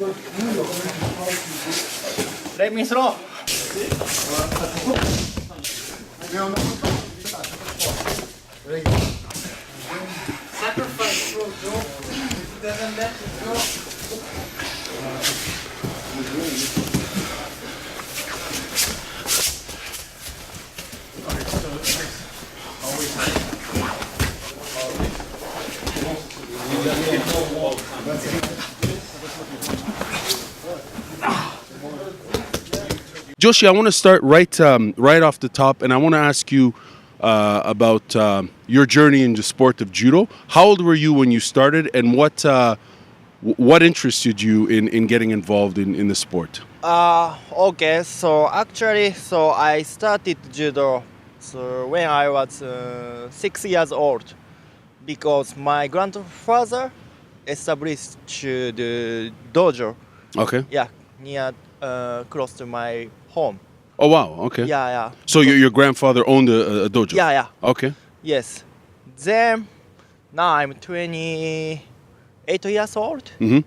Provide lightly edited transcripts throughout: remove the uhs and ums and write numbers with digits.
Let me throw. Sacrifice throw, Joe. If it doesn't let it go. Joshi, I want to start right off the top, and I want to ask you about your journey in the sport of judo. How old were you when you started, and what interested you in getting involved in the sport? Okay, so actually, I started judo when I was 6 years old, because my grandfather established the dojo. Okay. Yeah, near close to my home. Oh wow. Okay. Yeah. So your grandfather owned a dojo. Yeah. Okay. Yes. Then now I'm 28 years old. Mm-hmm.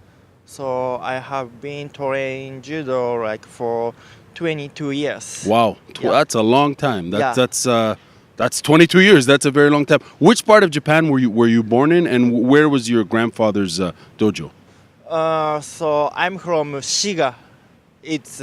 So I have been training judo like for 22 years. Wow. Yeah. That's a long time. That's 22 years. That's a very long time. Which part of Japan were you born in, and where was your grandfather's dojo? So I'm from Shiga. It's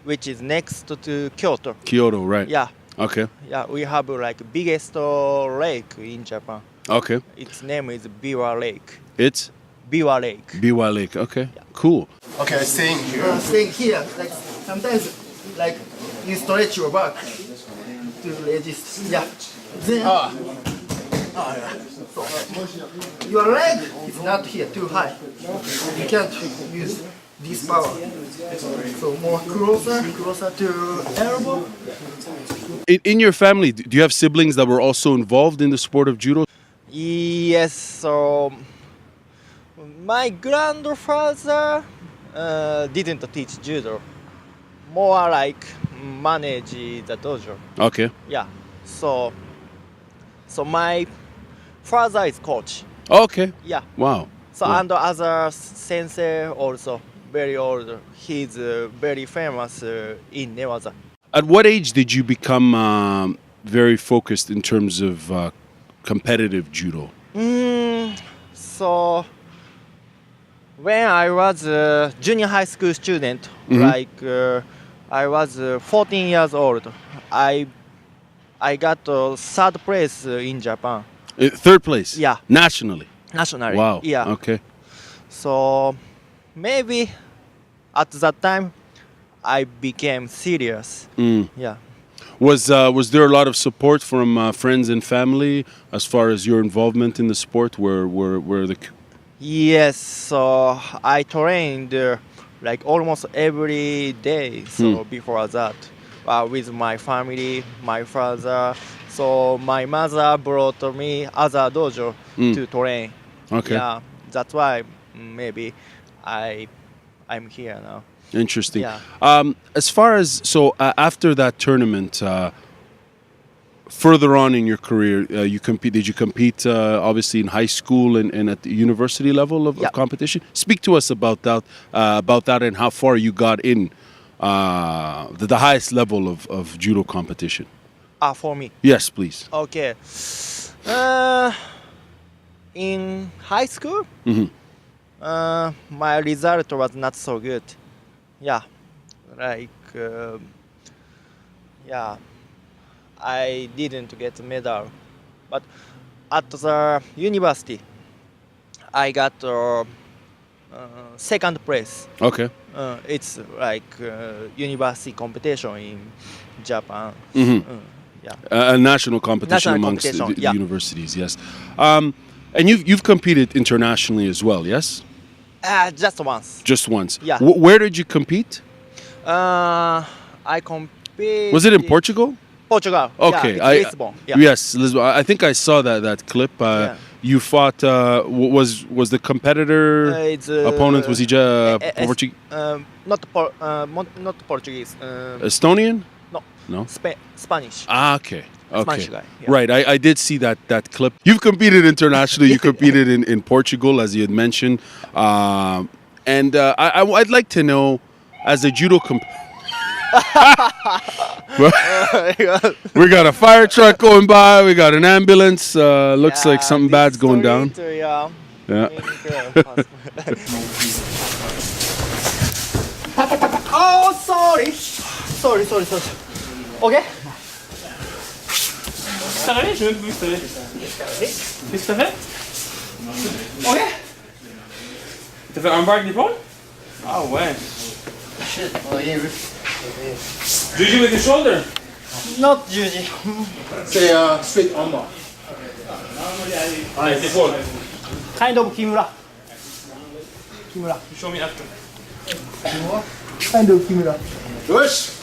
which is next to Kyoto. Kyoto, right? Yeah. Okay. Yeah, we have like biggest lake in Japan. Okay. Its name is Biwa Lake. It's Biwa Lake. Biwa Lake. Okay. Yeah. Cool. Okay, staying here. Staying here, like sometimes, like you stretch your back to resist. Yeah. Then, yeah. Your leg is not here too high. You can't use this power. So more closer to elbow. In your family, do you have siblings that were also involved in the sport of judo? Yes. So my grandfather didn't teach judo. More like manage the dojo. Okay. Yeah. So my father is coach. Okay. Yeah. Wow. So Wow. and other sensei also very old. He's very famous in newaza. At what age did you become very focused in terms of competitive judo? So when I was a junior high school student, like I was 14 years old, I got third place in Japan. Third place? Yeah. Nationally? Nationally. Wow. Yeah. Okay. So maybe at that time I became serious. Yeah. Was there a lot of support from friends and family as far as your involvement in the sport? Were the Yes. So I trained like almost every day. So before that, with my family, my father. So my mother brought me other dojo to train. Okay. Yeah. That's why maybe I'm here now. Interesting. Yeah. As far as after that tournament, further on in your career, Did you compete obviously in high school and at the university level of competition? Speak to us about that and how far you got in the highest level of judo competition. For me. Yes, please. Okay. In high school, my result was not so good. Yeah, like I didn't get a medal, but at the university, I got second place. Okay. It's like university competition in Japan. Yeah. A national competition amongst the universities. Yes. And you've competed internationally as well. Yes. Just once. Just once. Yeah. Where did you compete? I compete. Was it in Portugal? Portugal. Okay. Yeah, it's Lisbon. Yeah. Yes, Lisbon. I think I saw that clip. You fought. Was the competitor opponent? Was he Portuguese? Not Portuguese. Estonian? No. Spanish. Okay. Spanish guy. Yeah. Right. I did see that clip. You've competed internationally. You competed in Portugal, as you had mentioned. And I'd like to know, as a judo we got a fire truck going by. We got an ambulance. Looks like something bad's going down. Yeah. Oh, sorry. Sorry. Okay. Ça va aller, je vais même plus que ça va. Qu'est-ce que t'as fait? Okay. T'as fait un bar avec l'épaule? Ah ouais. Shit. Oh, yeah. Juji with the shoulder? Not Juji. Say straight armbar. Allez, l'épaule. Kind of Kimura. Show me after. Kind of Kimura. Push.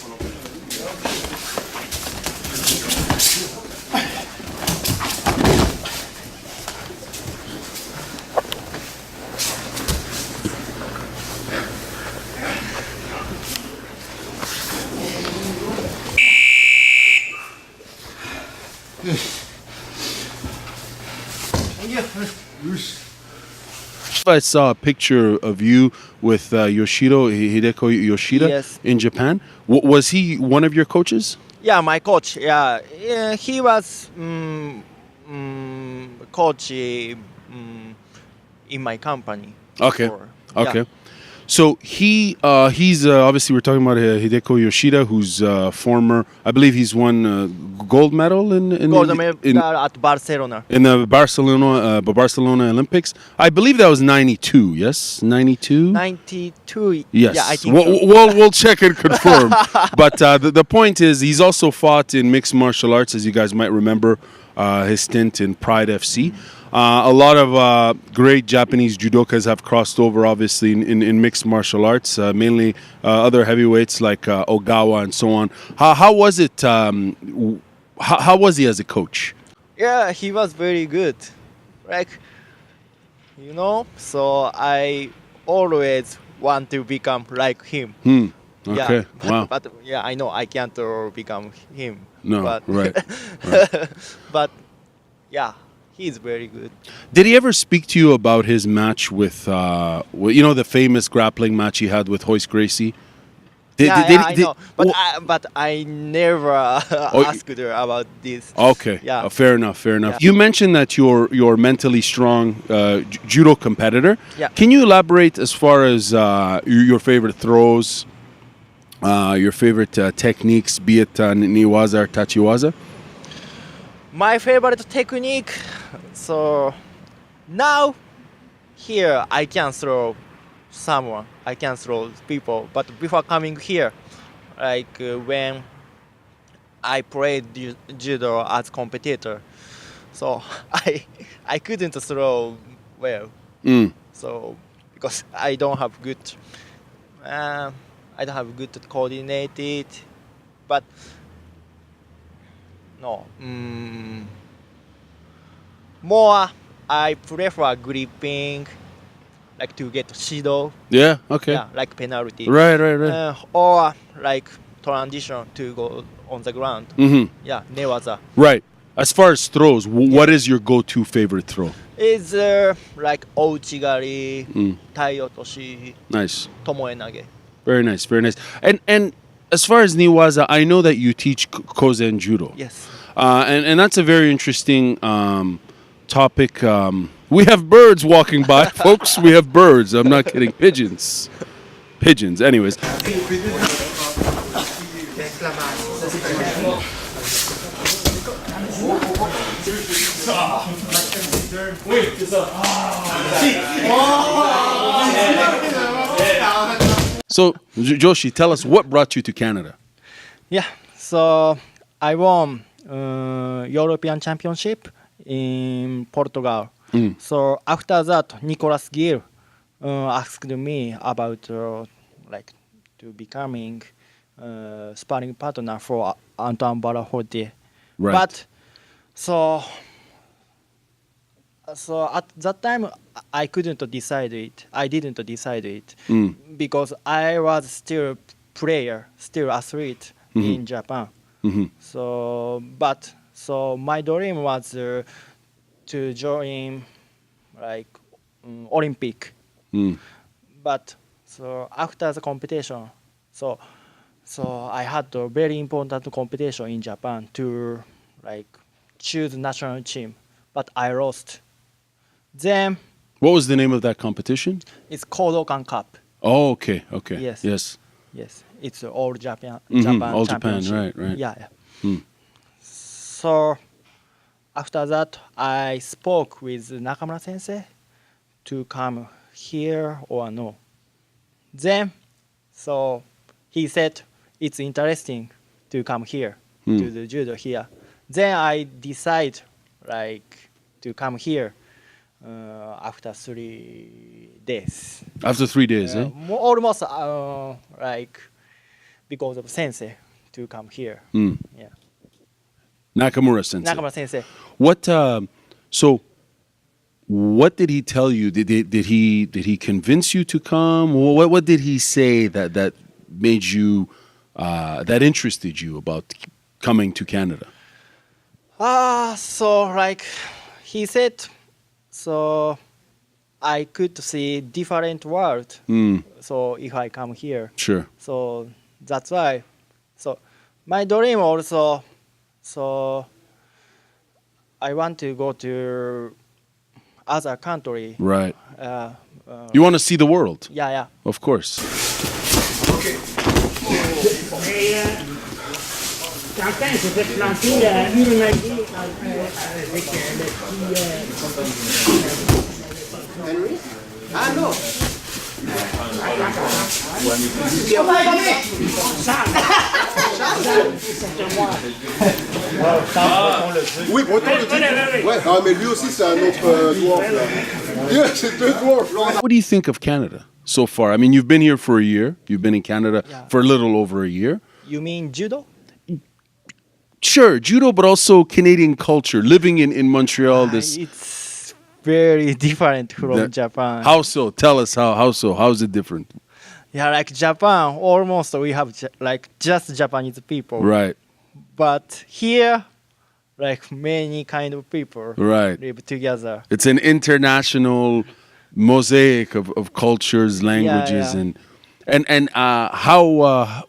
I saw a picture of you with Hideko Yoshida Yes. in Japan. Was he one of your coaches? Yeah, my coach. Yeah, he was coach in my company. Okay. before. Okay. Yeah. So he's obviously we're talking about Hideko Yoshida, who's former. I believe he's won gold medal in Gold medal at Barcelona. in the Barcelona Olympics. I believe that was 92. Yes, 92. 92. Yes. Yeah, I think We'll check and confirm. But the point is, he's also fought in mixed martial arts, as you guys might remember his stint in Pride FC. A lot of great Japanese judokas have crossed over, obviously, in mixed martial arts, mainly other heavyweights like Ogawa and so on. How was it? How was he as a coach? Yeah, he was very good. Like, so I always want to become like him. Okay. Yeah, Wow. but yeah, I know I can't become him. No, but, right. but yeah, he's very good. Did he ever speak to you about his match with, the famous grappling match he had with Hoist Gracie? I know, but I never asked her about this. Okay. Yeah. Fair enough. Yeah. You mentioned that you're mentally strong judo competitor. Yeah. Can you elaborate as far as your favorite throws, your favorite techniques, be it newaza or tachiwaza? My favorite technique. So now here I can throw someone. I can throw people. But before coming here, like when I played judo as competitor, so I couldn't throw well. So because I don't have good coordinated, but no. More I prefer gripping, like to get shido. Yeah. Okay. Yeah, like penalty. Right. Or like transition to go on the ground. Mm-hmm. Yeah, newaza. Right. As far as throws, what is your go-to favorite throw? It's like ouchigari, taiotoshi, Nice. tomoe nage. Very nice. And as far as newaza, I know that you teach Kosen Judo. Yes. And that's a very interesting topic. We have birds walking by, folks. We have birds. I'm not kidding. Pigeons. Anyways. So, Joshi, tell us what brought you to Canada. Yeah. So I won European Championship in Portugal. So after that, Nicolas Gill asked me about like to becoming sparring partner for Antoine Valois-Fortier. Right. But so at that time I couldn't decide it. I didn't decide it because I was still player, still athlete in Japan. So my dream was to join like Olympic. but so after the competition, so I had a very important competition in Japan to like choose national team, but I lost. Then What was the name of that competition? it's Kodokan Cup. Oh, okay. Yes. Yes. Yes, it's all Japan. All Japan, championship. right. Yeah. Hmm. So after that, I spoke with Nakamura sensei to come here or no. Then, so he said it's interesting to come here to the judo here. Then I decide like to come here after 3 days. After 3 days, eh? Almost like because of sensei to come here. Yeah. Nakamura sensei. Nakamura sensei. What? So, what did he tell you? Did he convince you to come? What did he say that made you that interested you about coming to Canada? So like he said, so I could see different world. So if I come here, Sure. so that's why. So my dream also. So I want to go to other country. Right. You want to see the world, Yeah. of course. Certains se fait planter une magie avec le petit... Ah non. Oui, breton le titre. Ouais, ah, mais lui aussi c'est un autre dwarf là. C'est deux dwarfs. What do you think of Canada so far? I mean, you've been here for a year. You've been in Canada for a little over a year. You mean judo? Sure, judo, but also Canadian culture. Living in Montreal, this It's very different from That- Japan. how so? Tell us how so? How is it different? Yeah, like Japan, almost we have like just Japanese people. Right, But here, like many kind of people right. live together. It's an international mosaic of cultures, languages, yeah. and how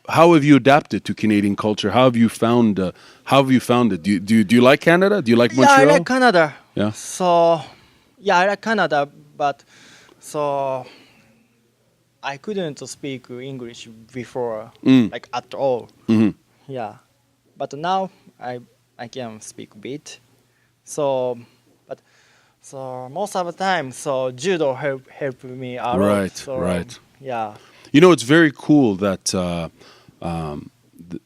have you adapted to Canadian culture? How have you found it? Do you like Canada? Do you like Montreal? Yeah, I like Canada. Yeah. So, yeah, I like Canada, but so I couldn't speak English before, like at all. Yeah, but now I can speak a bit. So, but so most of the time, so judo help me a lot. Right, So, right. Yeah. You know, it's very cool that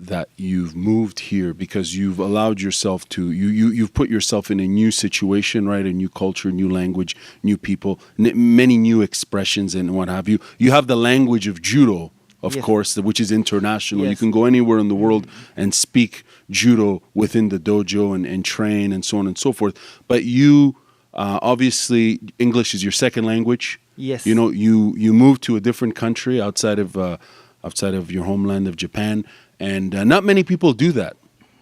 that you've moved here because you've allowed yourself to you've put yourself in a new situation, right? A new culture, new language, new people, many new expressions and what have you. You have the language of judo, of Yes. course, which is international. You Yes. can go anywhere in the world and speak judo within the dojo and train and so on and so forth. But you obviously English is your second language. Yes. You know, you moved to a different country outside of your homeland of Japan, and not many people do that.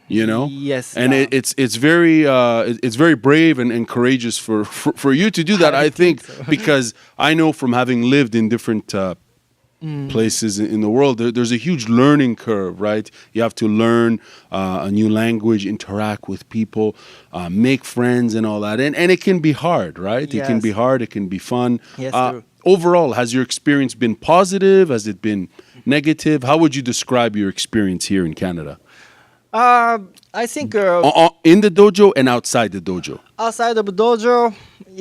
You know. Yes, And yeah. it's very brave and courageous for you to do that. I think because I know from having lived in different places in the world, there's a huge learning curve, right? You have to learn a new language, interact with people, make friends and all that. And it can be hard, right? It can Yes. be hard, it can be fun. Yes, true. Overall, has your experience been positive? Has it been negative? How would you describe your experience here in Canada? I think In the dojo and outside the dojo? outside of dojo,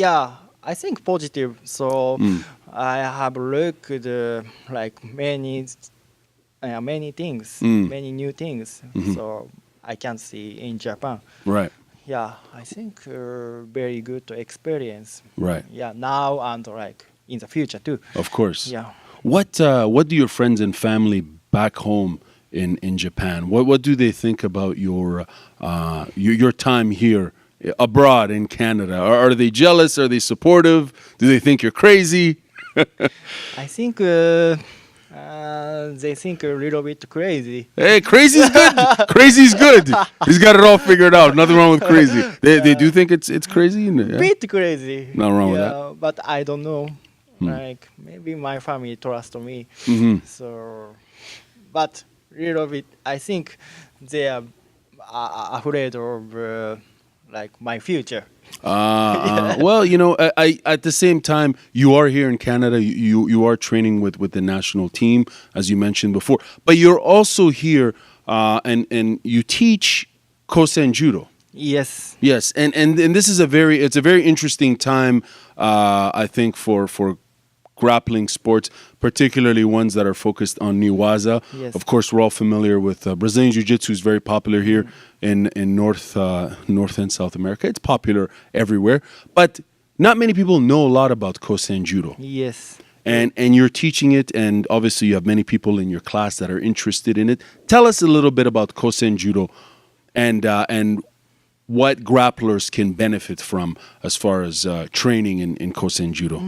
yeah, I think positive. So I have looked like many things, many new things. So I can see in Japan. Right, Yeah, I think very good experience. right. Yeah, now and like in the future too. Of course. Yeah. What do your friends and family back home in Japan? What do they think about your time here abroad in Canada? Are they jealous? Are they supportive? Do they think you're crazy? I think they think a little bit crazy. Hey, crazy's good. Crazy's good. He's got it all figured out. Nothing wrong with crazy. They do think it's crazy. Yeah. Bit crazy. Not wrong with But I don't know. Like maybe my family trust me. So, but little bit, I think they are afraid of like my future. Well, I at the same time, you are here in Canada. You are training with the national team, as you mentioned before. But you're also here, and you teach Kosen Judo. Yes. Yes, and this is a very interesting time, I think, for grappling sports, particularly ones that are focused on newaza. Yes. Of course, we're all familiar with Brazilian Jiu-Jitsu is very popular here in North and South America. It's popular everywhere, but not many people know a lot about Kosen Judo. Yes. And you're teaching it, and obviously you have many people in your class that are interested in it. Tell us a little bit about Kosen Judo, and what grapplers can benefit from as far as training in Kosen Judo.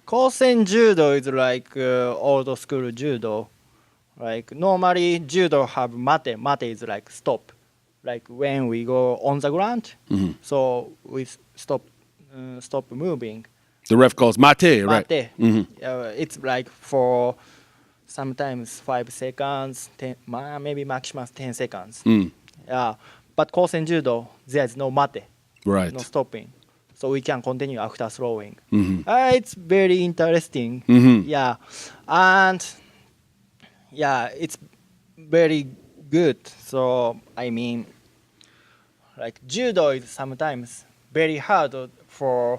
Kosen Judo is like old school judo. Like normally judo have mate. Mate is like stop. Like when we go on the ground, so we stop moving. The ref calls mate, right? Mate. It's like for sometimes 5 seconds, 10, maybe maximum 10 seconds. Yeah. But Kosen Judo, there is no mate, Right. no stopping. So we can continue after throwing. It's very interesting. Yeah. And yeah, it's very good. So, I mean, like judo is sometimes very hard for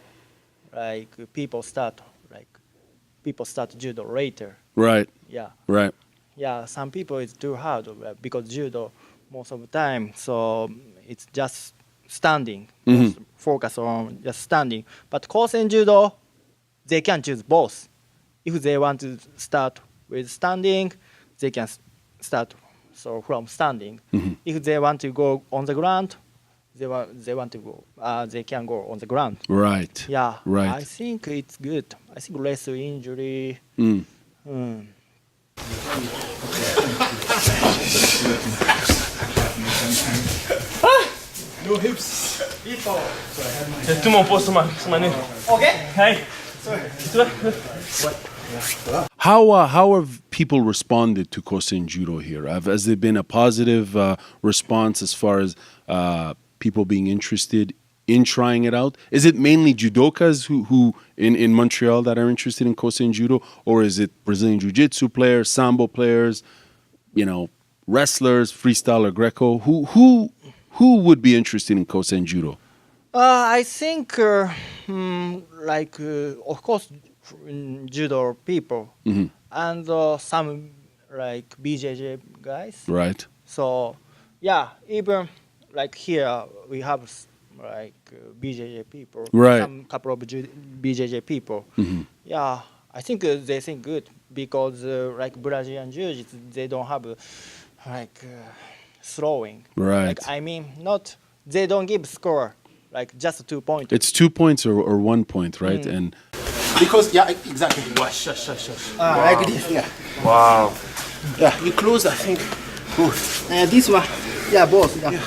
like people start judo later. Right. Yeah. Right. Yeah, some people it's too hard because judo most of the time, so it's just standing, focus on just standing. But Kosen Judo, they can choose both. If they want to start with standing, they can start from standing. If they want to go on the ground, they can go on the ground. Right. Yeah, Right. I think it's good. I think less injury. No hips. Tout le monde pose sur ma nuque. Okay. Hey. How have people responded to Kosen Judo here? Has there been a positive response as far as people being interested in trying it out? Is it mainly judokas who in Montreal that are interested in Kosen Judo, or is it Brazilian Jiu-Jitsu players, Sambo players, wrestlers, freestyle or Greco? Who would be interested in Kosen Judo? I think, of course, judo people and some like BJJ guys. Right. So, yeah, even like here we have like BJJ people. Right. Some couple of BJJ people. Yeah, I think they think good because like Brazilian Jiu-Jitsu, they don't have like throwing. Right. Like I mean, they don't give score. Like just 2 points. It's 2 points or 1 point, right? And Because, yeah, exactly. Like this, yeah. Wow. Yeah, you close, I think, both. This one, yeah, both. Yeah.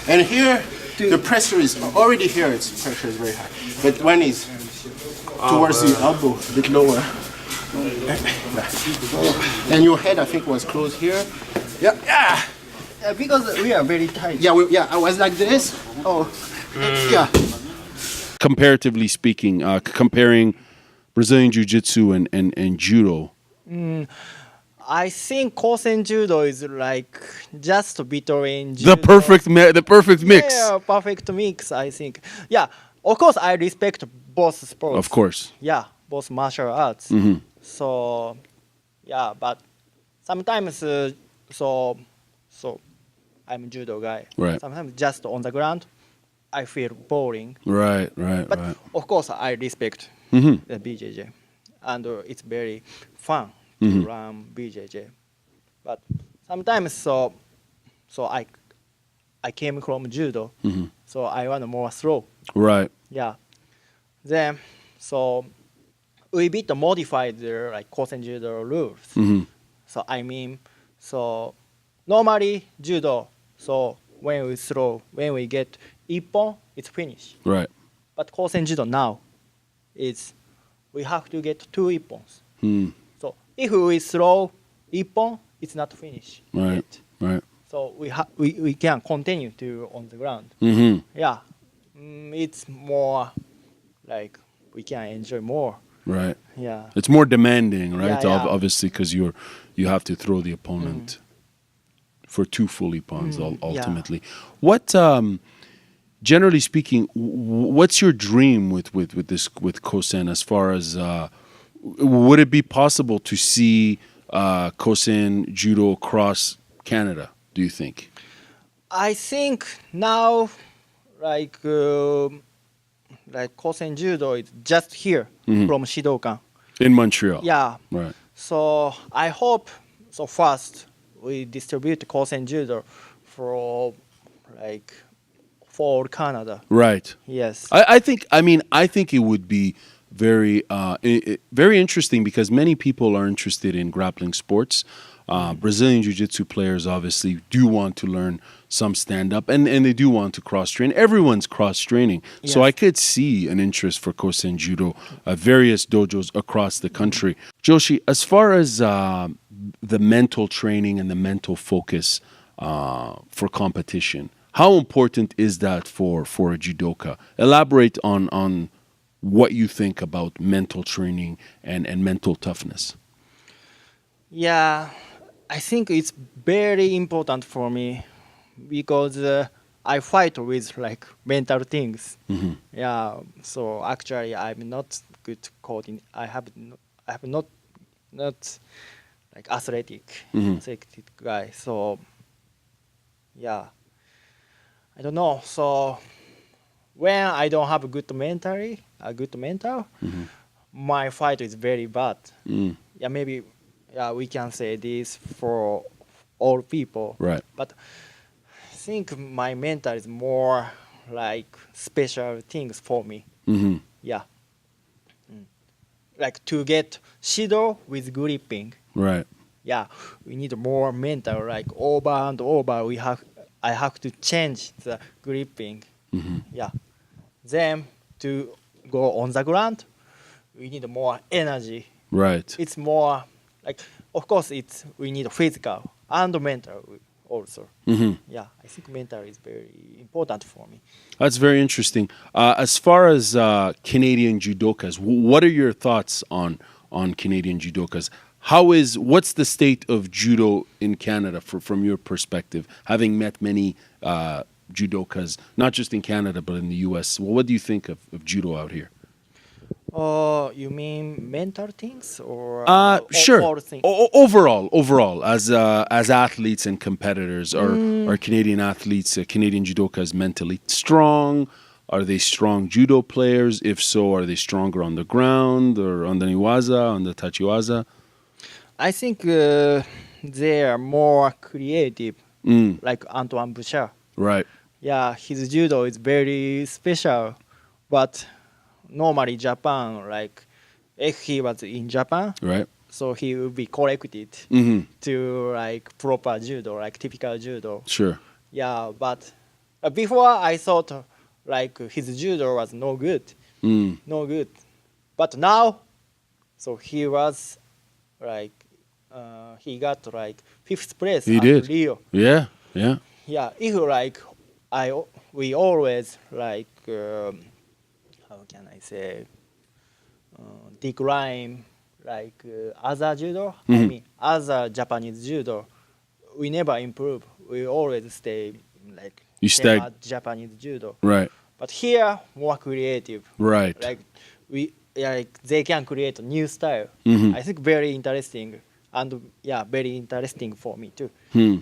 And here, the pressure is already here. Pressure is very high. But when it's towards the elbow, a bit lower. And your head, I think, was close here. Yeah, yeah. Because we are very tight. Yeah, I was like this. Yeah. comparatively speaking, comparing Brazilian Jiu-Jitsu and Judo? I think Kosen Judo is like just between judo. The perfect mix. Yeah, perfect mix, I think. Yeah, of course, I respect both sports. Of course. Yeah, both martial arts. So, yeah, but sometimes, so I'm a judo guy. Right. Sometimes just on the ground, I feel boring. Right. But Right. of course, I respect the BJJ, and it's very fun to run BJJ. But sometimes, so I came from judo, so I want more throw. Right. Yeah. Then, so we bit modified the like Kosen Judo rules. So I mean, so normally judo, so when we get ippon, it's finished. Right. But Kosen Judo now is we have to get 2 ippons. Hmm. So if we throw ippon, it's not finished. Right. Yet. Right. So we can continue to on the ground. Mm-hmm. Yeah, it's more like we can enjoy more. Right. Yeah. It's more demanding, right? Yeah, yeah. Obviously, because you have to throw the opponent for 2 full ippons ultimately. What, generally speaking, what's your dream with Kosen as far as would it be possible to see Kosen Judo across Canada? Do you think? I think now, like Kosen Judo is just here from Shidokan. In Montreal. Yeah. Right. So I hope first we distribute Kosen Judo for all Canada. Right. Yes. I think it would be very very interesting because many people are interested in grappling sports. Brazilian Jiu-Jitsu players obviously do want to learn some stand-up and they do want to cross-train. Everyone's cross-training. Yes. So I could see an interest for Kosen Judo at various dojos across the country. Joichi, as far as the mental training and the mental focus for competition, how important is that for a judoka? Elaborate on what you think about mental training and mental toughness. Yeah, I think it's very important for me because I fight with mental things. Mm-hmm. Yeah, so actually I'm not good coding. I have not athletic guy. So yeah, I don't know. So when I don't have a good mental, my fight is very bad. Yeah, maybe. Yeah, we can say this for all people. Right. But I think my mental is more special things for me. Mm-hmm. Yeah. Like to get Shido with gripping. Right. Yeah, we need more mental, over and over. I have to change the gripping. Mm-hmm. Yeah. Then to go on the ground, we need more energy. Right. It's more of course we need physical and mental also. Mm-hmm. Yeah, I think mental is very important for me. That's very interesting. As far as Canadian judokas, what are your thoughts on Canadian judokas? What's the state of judo in Canada from your perspective, having met many judokas, not just in Canada but in the U.S.? Well, what do you think of judo out here? You mean mental things or sure. all things? Overall, as athletes and competitors, are Canadian athletes, Canadian judokas mentally strong? Are they strong judo players? If so, are they stronger on the ground or on the newaza, on the tachiwaza? I think they are more creative, like Antoine Bouchard. Right. Yeah, his judo is very special, but normally Japan, if he was in Japan, Right. so he would be corrected to proper judo, typical judo. Sure. Yeah, but before I thought his judo was no good, no good. But now, so he was he got 5th place He at did. Rio. Yeah. Yeah. Yeah, if we always how can I say decline other judo. I mean other Japanese judo. We never improve. We always stay You same as Japanese judo. Right. But here more creative. Right. They can create a new style. I think very interesting and very interesting for me too.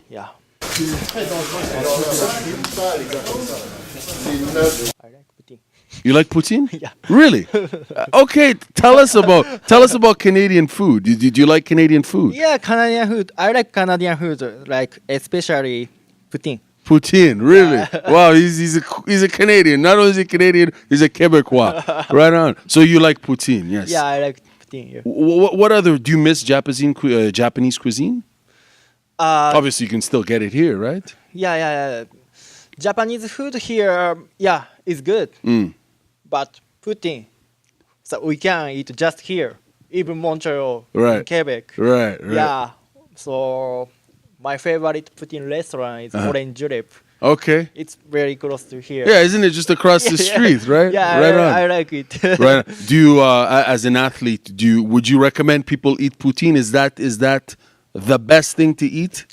Yeah. I like poutine. You like poutine? Yeah. Really? Okay. Tell us about Canadian food. Did you like Canadian food? Yeah, Canadian food. I like Canadian food, especially poutine. Poutine, really? Wow, he's a Canadian. Not only is he Canadian, he's a Quebecois. Right on. So you like poutine, yes? Yeah, I like poutine. Yeah. What other? Do you miss Japanese cuisine? Obviously, you can still get it here, right? Yeah. Japanese food here, is good. But poutine, So we can eat just here, even Montreal, Right. in Quebec. Right. Yeah. So my favorite poutine restaurant is Kosen Judo. Okay. It's very close to here. Yeah, isn't it just across the street, right? Yeah, Right on. I like it. Right. Do you, as an athlete, would you recommend people eat poutine? Is that the best thing to eat?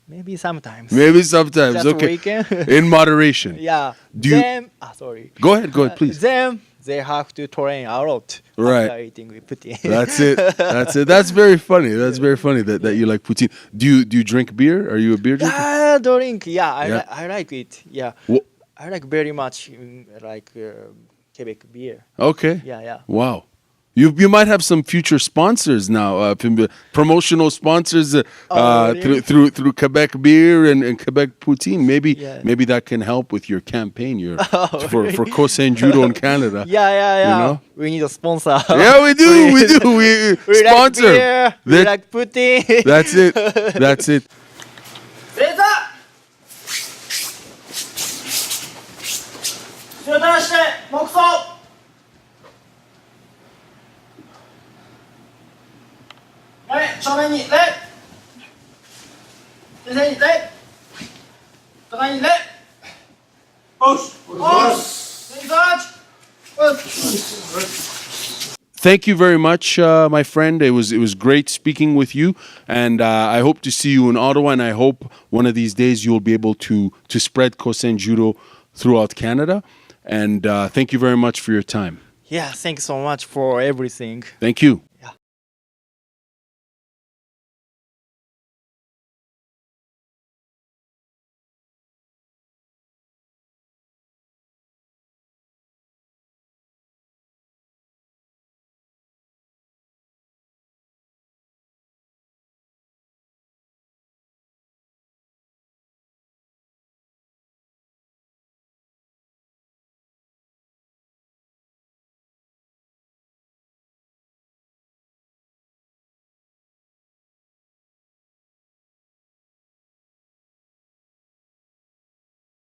Maybe sometimes. Maybe sometimes. Just Okay. weekend. In moderation. Yeah. Do you- Then, sorry. Go ahead, please. Then they have to train a lot Right. after eating with poutine. That's it. That's it. That's very funny. That's very funny that you like poutine. Do you drink beer? Are you a beer drinker? Drink. Yeah, Yeah. I like it. Yeah. Wha- I like very much Quebec beer. Okay. Yeah. Wow. You might have some future sponsors now, promotional sponsors really? through Quebec beer and Quebec poutine. Yeah. Maybe that can help with your campaign for really? Kosen Judo in Canada. Yeah. You know? We need a sponsor. Yeah, we do. We We sponsor. like beer. We That- like poutine. That's it. That's it. 正座後ろ垂らして黙想はい正面に礼先生に礼互いに礼おしおし正座 Thank you very much, my friend. It was great speaking with you, and I hope to see you in Ottawa. And I hope one of these days you'll be able to spread Kosen Judo throughout Canada. And thank you very much for your time. Yeah, thanks so much for everything. Thank you.